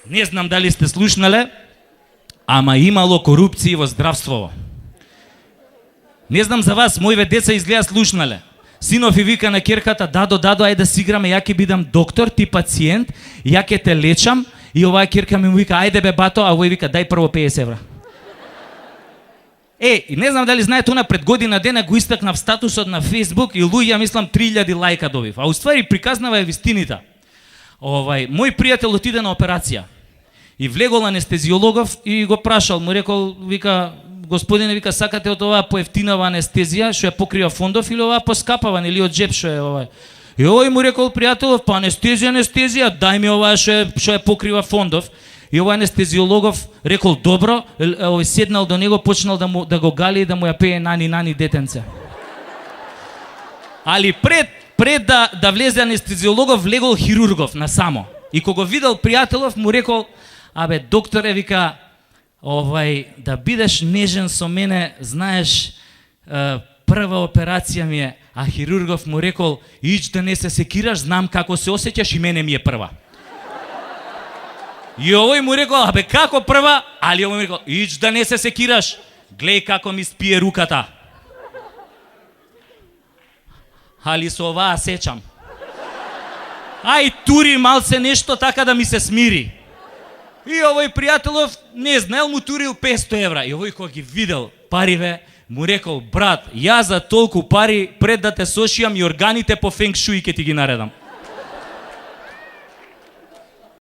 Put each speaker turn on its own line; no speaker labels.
Не знам дали сте слушнале, ама имало корупција во здравството. Не знам за вас, моите деца изгледа слушнале. Синов и вика на керката, дадо, ајде да си играме, ја ќе бидам доктор, ти пациент, ја ќе те лечам, и оваа керка ми му вика, ајде бе бато, а овој вика, дај прво 50 евра. И не знам дали знаете, она пред година дена го истакнав статусот на Facebook и луѓе, мислам, 3000 лајка добив. А уствари приказнава е вистината. Мој пријател отиде на операција и влегол анестезиологов и го прашал, му рекол, вика, господине, вика, сакате од оваа поевтинава анестезија, што ја покрива фондов, или оваа поскапава, или од джеб што е оваа? И овој му рекол, пријателов, па анестезија, дај ми оваа што ја покрива фондов. И овој анестезиологов рекол, добро, овој седнал до него, почнал да го гали и да му ја пее нани детенце. Али пред да влезе анестезиологов, влегол хирургов насамо. И кога го видел пријателов, му рекол, абе, докторе, вика, да бидеш нежен со мене, знаеш, прва операција ми е, а хирургов му рекол, ич да не се секираш, знам како се осеќаш и мене ми е прва. И овој му рекол, абе, како прва? Али овој му рекол, ич да не се секираш, глеј како ми спие руката. Али со оваа сечам. Ај, тури малце нешто така да ми се смири. И овој пријателов, не знаел, му турил 500 евра. И овој кога ги видел париве, му рекол, брат, ја за толку пари, пред да те сошијам и органите по фенг шуи ке ти ги наредам.